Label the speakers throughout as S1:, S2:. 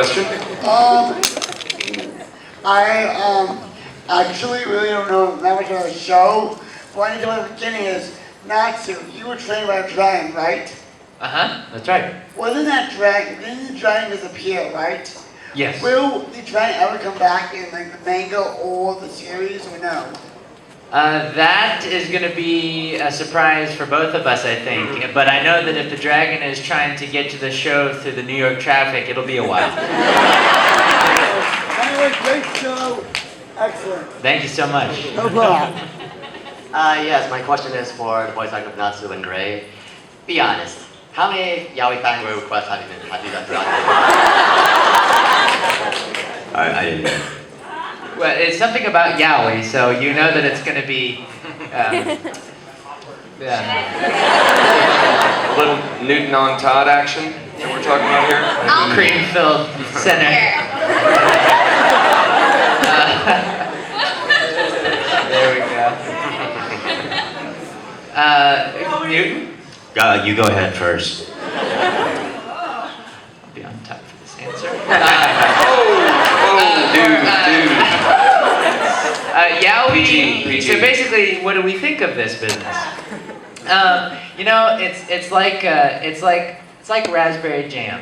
S1: question?
S2: I actually really don't know that much about the show. What I know at the beginning is Natsu. You were trained by a dragon, right?
S3: That's right.
S2: Wasn't that dragon? Didn't the dragon disappear, right?
S3: Yes.
S2: Will the dragon ever come back in like the manga or the series, or no?
S3: That is going to be a surprise for both of us, I think. But I know that if the dragon is trying to get to the show through the New York traffic, it'll be a while.
S2: Anyway, great show. Excellent.
S3: Thank you so much.
S2: No problem.
S4: Yes, my question is for the voice actor of Natsu and Gray. Be honest, how many yaoi fangirl requests have you done throughout
S5: I didn't know.
S3: Well, it's something about yaoi, so you know that it's going to be...
S1: A little Newton on Todd action that we're talking about here?
S3: Cream-filled center. There we go. Newton?
S5: You go ahead first.
S3: I'll be on top for this answer.
S1: Dude.
S3: Yaoi.
S1: PG.
S3: So basically, what do we think of this business? You know, it's like raspberry jam.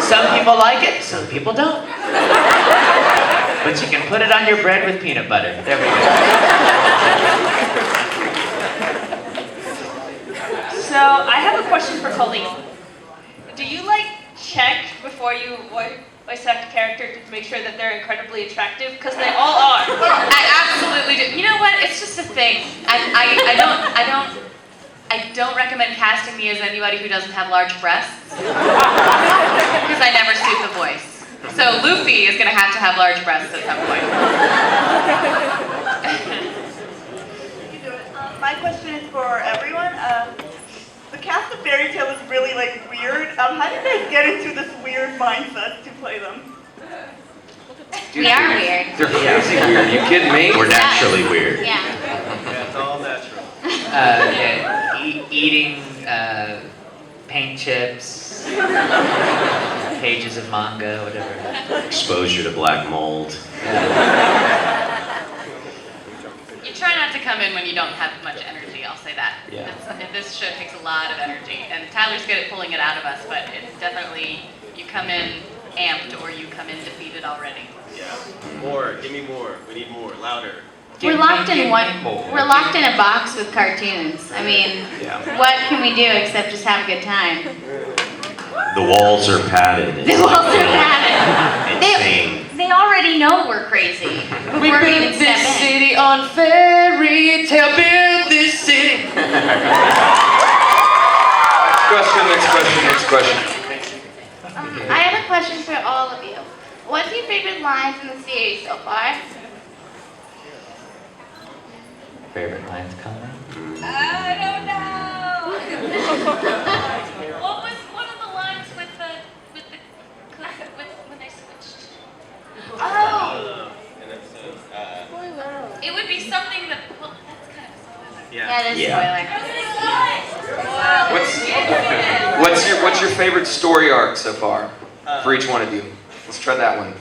S3: Some people like it, some people don't. But you can put it on your bread with peanut butter. There we go.
S6: So I have a question for Colleen. Do you check before you voice act a character to make sure that they're incredibly attractive? Because they all are. I absolutely do. You know what? It's just a thing. I don't recommend casting me as anybody who doesn't have large breasts. Because I never suit the voice. So Luffy is going to have large breasts at some point.
S7: My question is for everyone. The cast of Fairy Tail is really weird. How did you guys get into this weird mindset to play them?
S8: We are weird.
S1: They're crazy weird. Are you kidding me?
S5: We're naturally weird.
S8: Yeah.
S4: It's all natural.
S3: Eating paint chips, pages of manga, whatever.
S5: Exposure to black mold.
S6: You try not to come in when you don't have much energy, I'll say that.
S3: Yeah.
S6: This show takes a lot of energy, and Tyler's good at pulling it out of us, but it's definitely, you come in amped or you come in defeated already.
S4: Yeah. More. Give me more. We need more. Louder.
S8: We're locked in a box with cartoons. I mean, what can we do except just have a good time?
S5: The walls are padded.
S8: The walls are padded.
S5: Insane.
S8: They already know we're crazy before we even step in.
S3: city on fairy tale, build this city.
S1: Next question.
S8: I have a question for all of you. What's your favorite lines in the series so far?
S3: Favorite lines coming?
S6: I don't know. What was one of the lines with when they switched?
S8: Oh,
S6: It would be something that. Well, that's kind of a spoiler.
S8: that is spoiler.
S1: What's your favorite story arc so far for each one of you? Let's try that one.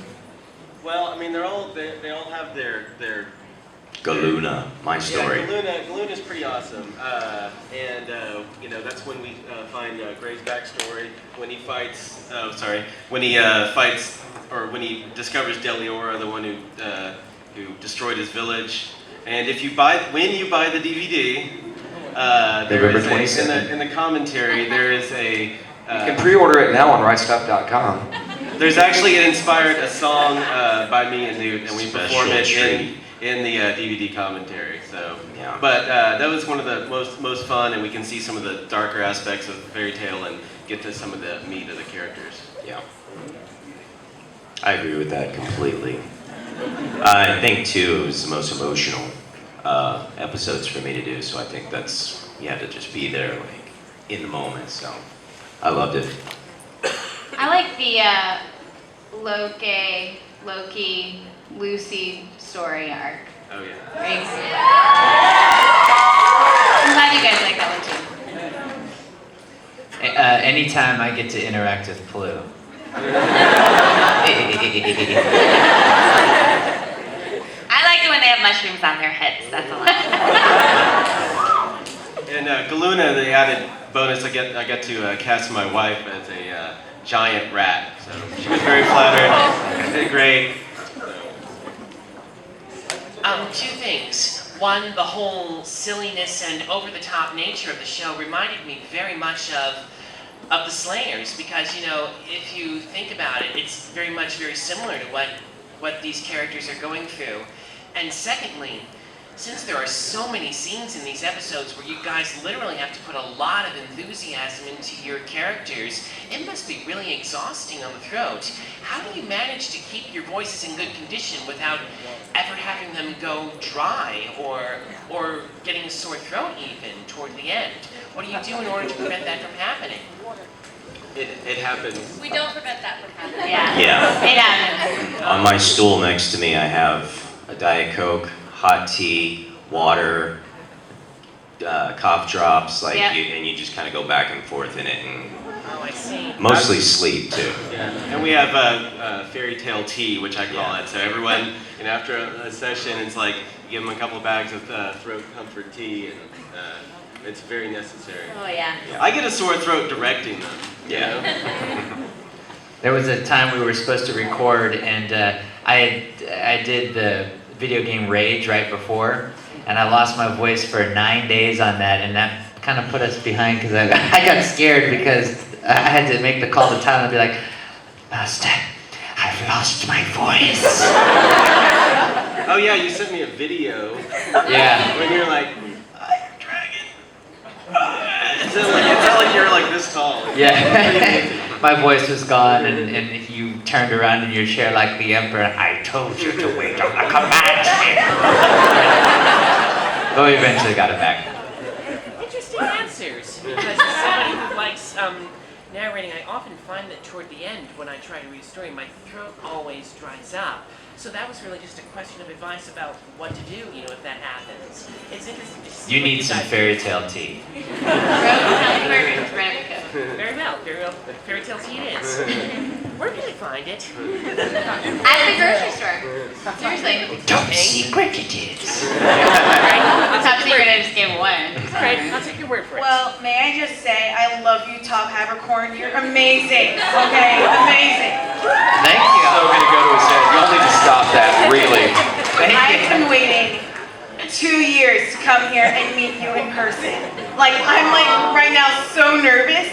S4: Well, I mean, they all have their.
S5: Galuna, my story.
S4: Yeah, Galuna's pretty awesome, and that's when we find Gray's backstory when he fights. When he fights, or when he discovers Deliora, the one who destroyed his village. And when you buy the DVD,
S1: November 22nd.
S4: In the commentary there is a.
S1: You can pre-order it now on rightstuff.com.
S4: There's actually a song by me and Newt, and we perform it in the DVD commentary. So,
S5: Yeah.
S4: But that was one of the most fun, and we can see some of the darker aspects of Fairy Tail and get to some of the meat of the characters.
S5: Yeah. I agree with that completely. I think too it was the most emotional episodes for me to do, so I think that's to just be there in the moment. So I loved it.
S8: I like the Loki, Lucy story arc.
S4: Oh yeah.
S8: Very cool. I'm glad you guys like that one too.
S3: Anytime I get to interact with Plu.
S8: I like it when they have mushrooms on their heads. That's all.
S4: And Galuna, the added bonus, I got to cast my wife as a giant rat. So she was very flattered. Did great.
S9: Two things. One, the whole silliness and over-the-top nature of the show reminded me very much of the Slayers, because, you know, if you think about it, it's very similar to what these characters are going through. And secondly, since there are so many scenes in these episodes where you guys literally have to put a lot of enthusiasm into your characters, it must be really exhausting on the throat. How do you manage to keep your voices in good condition without ever having them go dry or getting a sore throat even toward the end? What do you do in order to prevent that from happening?
S4: It happens.
S6: We don't prevent that from happening.
S8: Yeah. It happens.
S5: On my stool next to me, I have a Diet Coke, hot tea, water, cough drops, like
S8: Yeah.
S5: and you just kind of go back and forth in it, and
S9: Oh, I see.
S5: mostly sleep too.
S4: Yeah. And we have fairy tale tea, which I call it. So everyone, you know, after a session, it's like you give them a couple of bags of throat comfort tea, and it's very necessary.
S8: Oh yeah.
S4: Yeah, I get a sore throat directing them. You know?
S3: There was a time we were supposed to record, and I did the video game Rage right before, and I lost my voice for 9 days on that, and that kind of put us behind because I got scared because I had to make the call to town and be like, Master, I've lost my voice.
S4: Oh yeah, you sent me a video
S3: Yeah.
S4: when you're like, Iron Dragon. It sounded like you're like this tall.
S3: Yeah. My voice was gone, and you turned around in your chair like the Emperor. I told you to wait on the command ship. But we eventually got it back.
S9: Interesting answers, because as somebody who likes narrating, I often find that toward the end, when I try to read a story, my throat always dries up. So that was really just a question of advice about what to do, you know, if that happens. It's interesting to see.
S3: You
S9: what
S3: need some
S9: guys-
S3: fairy tale tea.
S9: Very well. Fairy tale tea it is. Where can I find it?
S8: At the grocery store. Seriously.
S3: Top secret it is.
S8: Top secret, I just gave one.
S9: All right, I'll take your word for it.
S7: Well, may I just say, I love you, Top Habercorn. You're amazing. Okay, amazing.
S3: Thank you.
S1: So gonna go to his head. Y'all need to stop that, really.
S3: Thank
S7: I've
S3: you.
S7: been waiting 2 years to come here and meet you in person. Like, I'm like right now so nervous,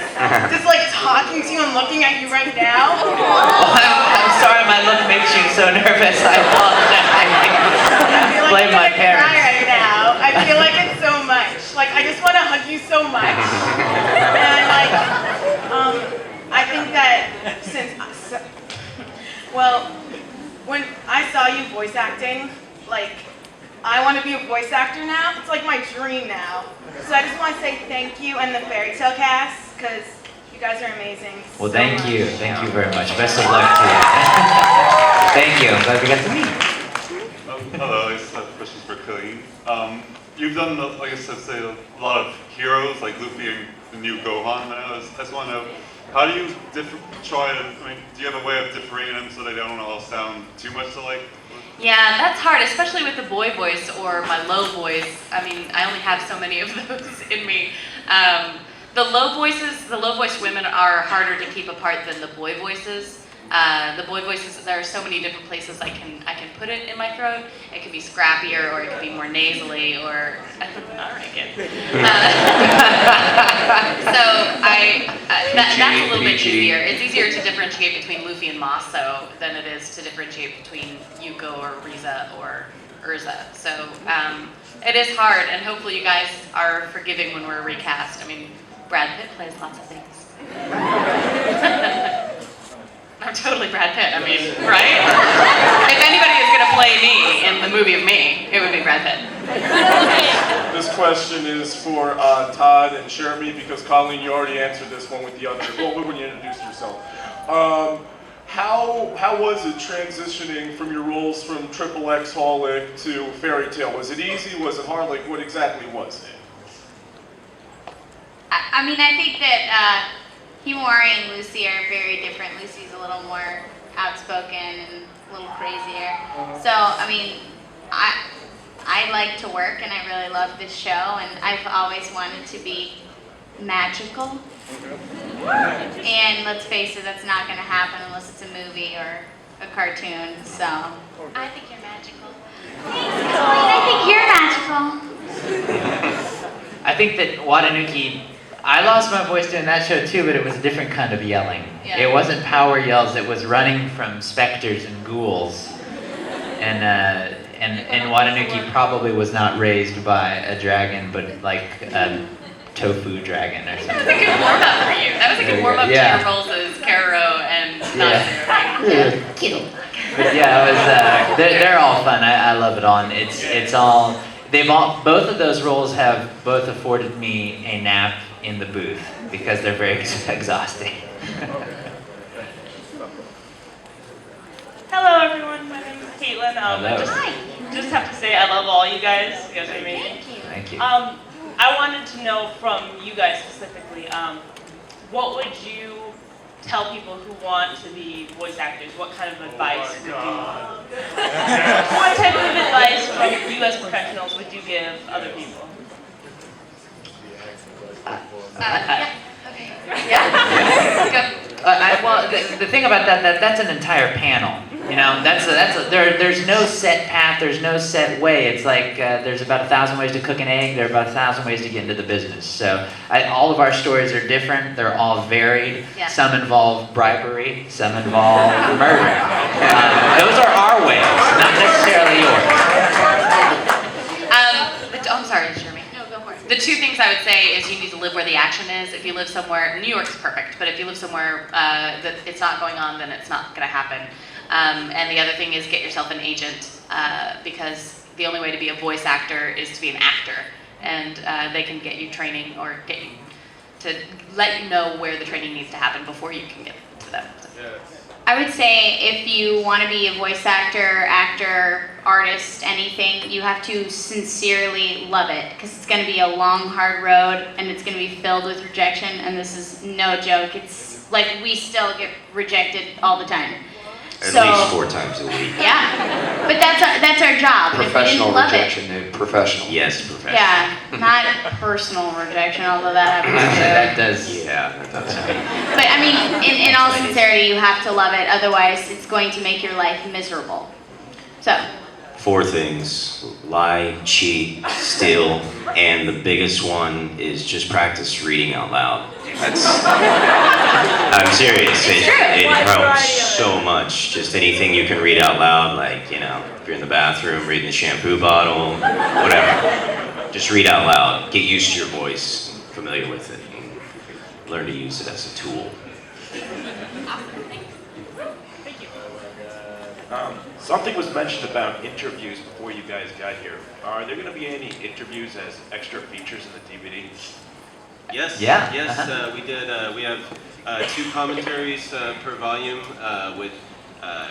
S7: just like talking to you and looking at you right now.
S3: Oh, I'm sorry my look makes you so nervous. I apologize.
S7: I feel like
S3: Blame
S7: I'm
S3: my
S7: gonna cry
S3: parents.
S7: right now. I feel like it's so much. Like, I just want to hug you so much. And like, I think that well, when I saw you voice acting, like, I want to be a voice actor now. It's like my dream now. So I just want to say thank you and the Fairy Tale cast, because you guys are amazing.
S3: Well,
S7: so
S3: thank
S7: much.
S3: you. Thank you very much. Best of luck to you. Thank you. I'm glad we got to meet.
S10: Hello, I just have questions for Colleen. You've done, like I said, say a lot of heroes like Luffy and the new Gohan. And I just want to know, how do you do you have a way of differing them so they don't all sound too much alike?
S8: Yeah, that's hard, especially with the boy voice or my low voice. I mean, I only have so many of those in me. The low voice women are harder to keep apart than the boy voices. The boy voices, there are so many different places I can put it in my throat. It could be scrappier, or it could be more nasally, or all right, good. So that's a little bit easier. It's easier to differentiate between Luffy and Maso than it is to differentiate between Yuko or Riza or Urza. So it is hard, and hopefully you guys are forgiving when we're recast. I mean, Brad Pitt plays lots of things. I'm totally Brad Pitt, I mean, right? If anybody is gonna play me in the movie of me, it would be Brad Pitt.
S11: This question is for Todd and Jeremy, because Colleen, you already answered this one with the other. Well, when you introduced yourself. How was it transitioning from your roles from Triple X Holic to Fairy Tale? Was it easy? Was it hard? Like, what exactly was it?
S8: I mean, I think that Himawari and Lucy are very different. Lucy's a little more
S12: outspoken and a little crazier. So, I mean, I like to work and I really love this show, and I've always wanted to be magical. And let's face it, that's not going to happen unless it's a movie or a cartoon, so.
S8: I think you're magical.
S12: Thanks, Colleen. I think you're magical.
S3: I think that Watanuki, I lost my voice doing that show too, but it was a different kind of yelling.
S8: Yeah.
S3: It wasn't power yells, it was running from specters and ghouls. And Watanuki probably was not raised by a dragon, but like a tofu dragon or
S8: That was
S3: something.
S8: a good warm-up for you. That was a good warm-up
S3: Yeah.
S8: to your roles as Karo and
S3: Yeah. But yeah, it was. They're all fun. I love it all. And it's all. Both of those roles have both afforded me a nap in the booth because they're very exhausting.
S6: Hello, everyone. My name is Caitlin.
S3: Hello.
S6: I just have to say I love all you guys. You guys are amazing.
S3: Thank you.
S6: I wanted to know from you guys specifically, what would you tell people who want to be voice actors? What kind of advice would you? What type of advice from you as professionals would you give other people?
S3: Well, the thing about that's an entire panel. You know, there's no set path, there's no set way. It's like there's about 1,000 ways to cook an egg, there are about 1,000 ways to get into the business. So all of our stories are different, they're all varied.
S8: Yeah.
S3: Some involve bribery, some involve murder. Those are our ways, not necessarily yours.
S8: I'm sorry, Jeremy. No, go for it. The two things I would say is you need to live where the action is. If you live somewhere, New York's perfect, but if you live somewhere that it's not going on, then it's not going to happen. And the other thing is get yourself an agent, because the only way to be a voice actor is to be an actor, and they can get you training or get you to let you know where the training needs to happen before you can get to them.
S12: I would say if you want to be a voice actor, artist, anything, you have to sincerely love it, because it's going to be a long, hard road, and it's going to be filled with rejection, and this is no joke. It's like we still get rejected all the time.
S5: At least 4 times a week.
S12: Yeah, but that's our job. And if we
S1: Professional
S12: didn't love
S1: rejection, dude. Professional.
S5: Yes, professional.
S12: Yeah, not personal rejection, although that happens too.
S3: That does.
S5: Yeah, that does happen.
S12: But I mean, in all sincerity, you have to love it. Otherwise, it's going to make your life miserable. So.
S5: 4 things: lie, cheat, steal, and the biggest one is just practice reading out loud. I'm serious. It helps so much. Just anything you can read out loud, like, you know, if you're in the bathroom reading the shampoo bottle, whatever. Just read out loud. Get used to your voice, familiar with it, and learn to use it as a tool.
S13: Something was mentioned about interviews before you guys got here. Are there going to be any interviews as extra features in the DVD?
S4: Yes.
S3: Yeah.
S4: Yes,
S3: Uh-huh.
S4: we did. We have 2 commentaries per volume with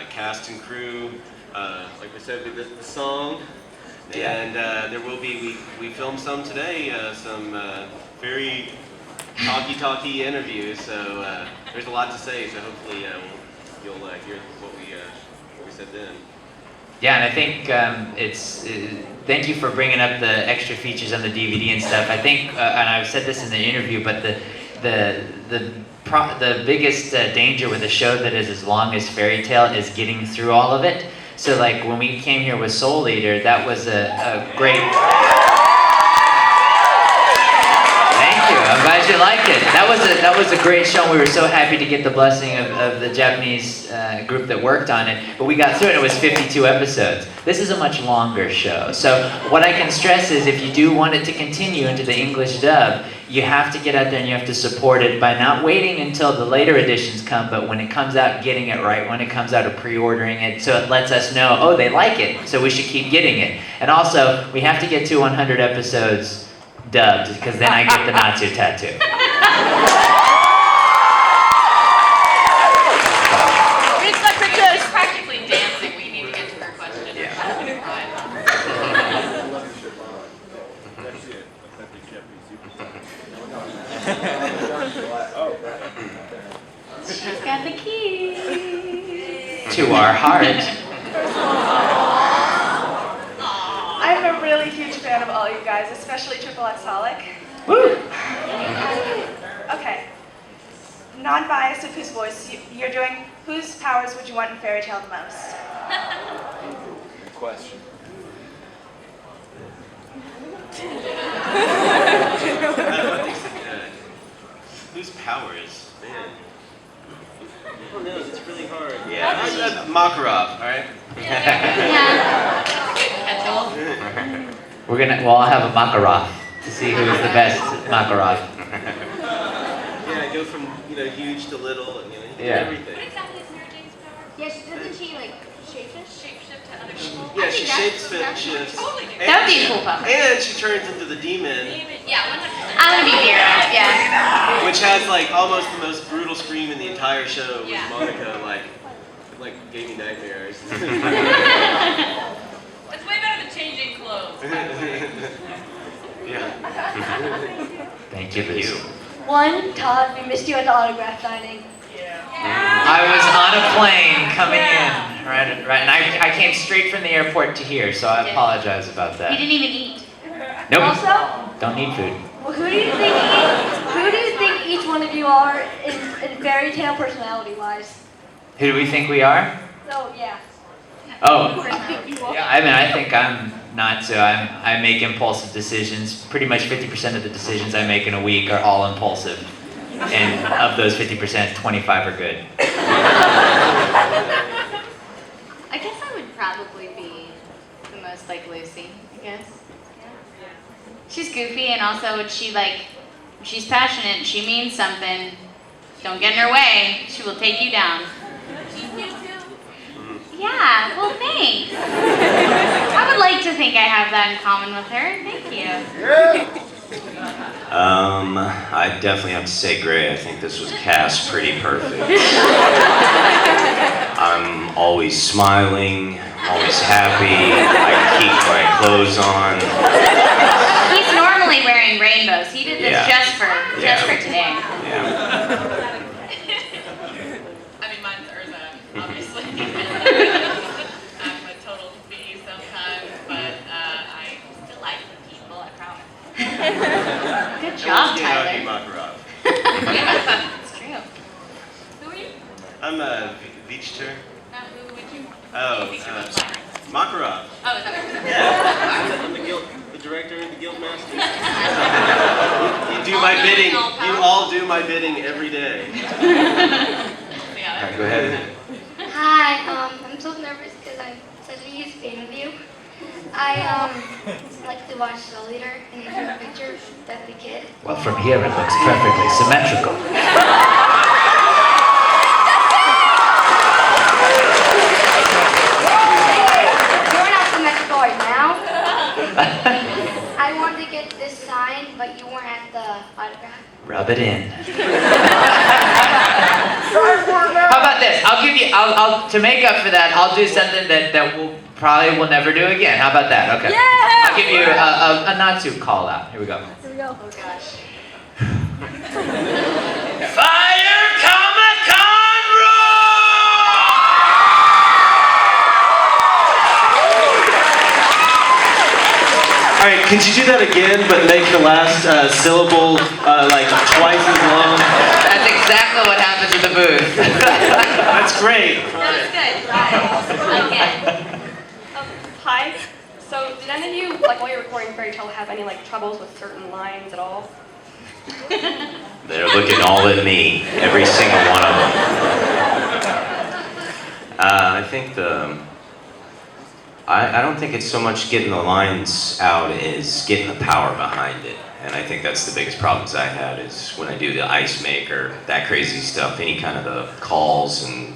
S4: cast and crew. Like I said, we did the song, and there will be. We filmed some today. Some very talky interviews. So there's a lot to say. So hopefully you'll hear what we said then.
S3: Yeah, and I think thank you for bringing up the extra features on the DVD and stuff. I think, and I've said this in the interview, but the biggest danger with a show that is as long as Fairy Tale is getting through all of it. So like when we came here with Soul Eater, that was a great. Thank you. I'm glad you liked it. That was a great show. We were so happy to get the blessing of the Japanese group that worked on it. But we got through it. It was 52 episodes. This is a much longer show. So what I can stress is if you do want it to continue into the English dub, you have to get out there and you have to support it by not waiting until the later editions come, but when it comes out, getting it right. When it comes out, pre-ordering it, so it lets us know, oh, they like it, so we should keep getting it. And also, we have to get to 100 episodes dubbed, because then I get the Natsu tattoo.
S8: It's practically dancing. We need to get to her question.
S12: She's got the keys.
S3: to our heart.
S7: I'm a really huge fan of all you guys, especially Triple X Holic.
S3: Woo!
S7: Okay. Non-biased of whose voice you're doing, whose powers would you want in Fairy Tale the most?
S13: Good question.
S4: Whose powers? Man. I don't know, it's really hard.
S5: Yeah.
S4: Makarov, alright?
S3: We'll all have a Makarov to see who is the best Makarov.
S4: Yeah, I go from, huge to little, and, he can
S3: Yeah.
S4: do everything.
S6: What exactly is Mary Jane's power?
S12: Yes, doesn't she like shapeshift?
S6: Shapeshift to other people?
S4: Yeah, she
S12: think
S4: shapes.
S6: Totally do.
S12: That would be a cool power.
S4: And she turns into the demon,
S6: Yeah, 100%.
S12: I want to be Vera. Yeah.
S4: which has like almost the most brutal scream in the entire show. With
S6: Yeah.
S4: Monica, like gave me nightmares.
S6: It's way better than changing clothes.
S4: Yeah.
S3: Thank you, Liz.
S14: One, Todd, we missed you at the autograph signing.
S3: I was on a plane coming in, right, and I came straight from the airport to here, so I apologize about
S12: You
S3: that.
S12: didn't even eat.
S3: Nope,
S14: Also,
S3: don't need food.
S14: well, who do you think each one of you are in Fairy Tale personality-wise?
S3: Who do we think we are?
S14: So yeah.
S3: Oh,
S14: You are.
S3: yeah, I think I'm not so. I make impulsive decisions. Pretty much 50% of the decisions I make in a week are all impulsive. And of those 50%, 25 are good.
S12: I guess I would probably be the most like Lucy, I guess. She's goofy and also she's passionate, she means something. Don't get in her way, she will take you down. Yeah, well thanks. I would like to think I have that in common with her. Thank you.
S5: I definitely have to say Gray. I think this was cast pretty perfect. I'm always smiling, always happy. I keep my clothes on.
S12: He's normally wearing rainbows. He did this
S5: Yeah.
S12: just for today.
S5: Yeah.
S8: I mean, mine's Urza, obviously. I'm a total bee sometimes, but I still like the people, I promise.
S12: Good job,
S4: Tyler.
S12: Tyler.
S4: Makarov.
S12: Yeah, it's true.
S8: Who are you?
S4: I'm Vichter.
S8: Who would you?
S4: Oh,
S8: think you're most like?
S4: Makarov.
S8: Oh, is that what you're saying?
S4: Yeah, I'm the director and the guild master. You do my bidding. You all do my bidding every day.
S8: Yeah.
S5: Go ahead.
S14: Hi, I'm so nervous because I'm such a huge fan of you. I like to watch Soul Eater and your picture, Deathly Kid.
S3: Well, from here it looks perfectly symmetrical.
S14: You're not symmetrical right now. I wanted to get this signed, but you weren't at the autograph.
S3: Rub it in. How about this? I'll give you. I'll to make up for that. I'll do something that we'll probably will never do again. How about that? Okay.
S14: Yeah!
S3: I'll give you a not to call out. Here we go.
S14: Here we go. Oh gosh.
S3: Fire Comic-Con
S4: All right, could you do that again, but make the last syllable like twice as long?
S3: That's exactly what happens at the booth.
S4: That's great.
S12: That was good. Again.
S6: Hi. So, did any of you, like while you're recording Fairy Tale, have any like troubles with certain lines at all?
S5: They're looking all at me, every single one of them. I think I don't think it's so much getting the lines out as getting the power behind it. And I think that's the biggest problems I had is when I do the ice maker, that crazy stuff, any kind of the calls and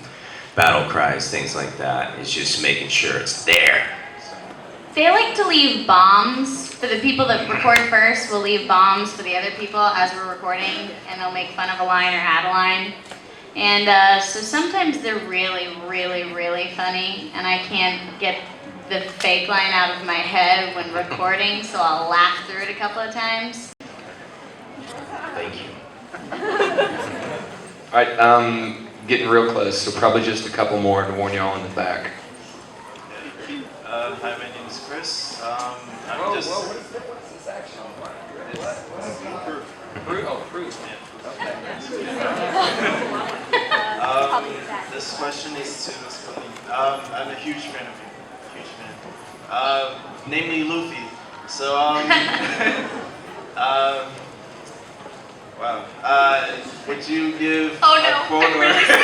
S5: battle cries, things like that. It's just making sure it's there.
S12: They like to leave bombs. For the people that record first, we'll leave bombs for the other people as we're recording, and they'll make fun of a line or add a line. And so sometimes they're really, really, really funny, and I can't get the fake line out of my head when recording, so I'll laugh through it a couple of times.
S5: Thank you.
S1: All right, Getting real close, so probably just a couple more to warn y'all in the back.
S15: Hi, my name is Chris. I'm just.
S1: What is this action? Proof.
S15: This question is to Ms. Colleen. I'm a huge fan of you. Huge fan. Namely Luffy. So, wow. Would you give
S8: Oh no,
S15: a quote
S8: I'm really sick.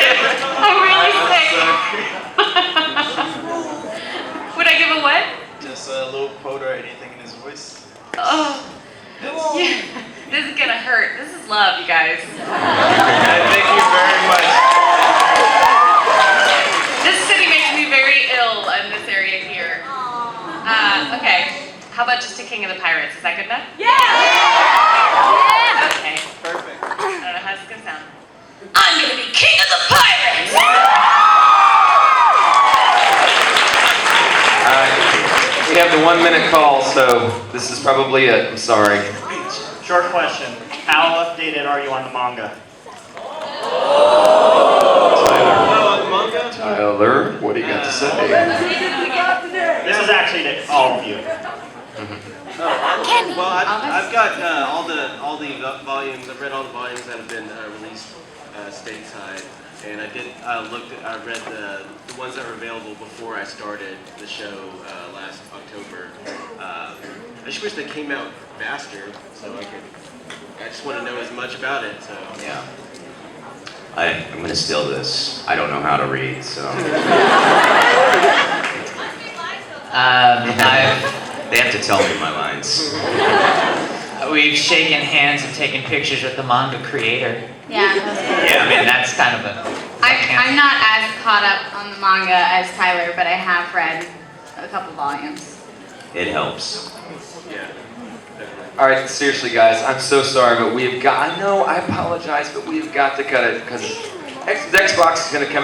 S8: I'm really sick. Would I give a what?
S15: Just a little quote or anything in his voice?
S8: Oh. Yeah. This is gonna hurt. This is love, you guys.
S15: Thank you very much.
S8: This city makes me very ill in this area here. Okay. How about just a King of the Pirates? Is that good enough?
S6: Yeah!
S8: Okay.
S15: Perfect.
S8: I don't know how this is gonna sound. I'm gonna be King of the Pirates!
S1: We have the 1 minute call, so this is probably it. I'm sorry.
S16: Short question. How updated are you on the manga?
S1: Tyler, what do you got to say?
S16: This is actually to all of you.
S4: Well, I've got all the volumes. I've read all the volumes that have been released stateside, and I read the ones that were available before I started the show last October. I just wish they came out faster, so I just want to know as much about it. So
S5: Yeah. I'm gonna steal this. I don't know how to read, so. They have to tell me my lines.
S3: We've shaken hands and taken pictures with the manga creator.
S12: Yeah.
S3: Yeah, I mean, that's kind of a...
S12: I'm not as caught up on the manga as Tyler, but I have read a couple volumes.
S5: It helps.
S4: yeah.
S1: All right, seriously, guys, I'm so sorry, but we've got. I know, I apologize, but we've got to cut it because Xbox is going to come in.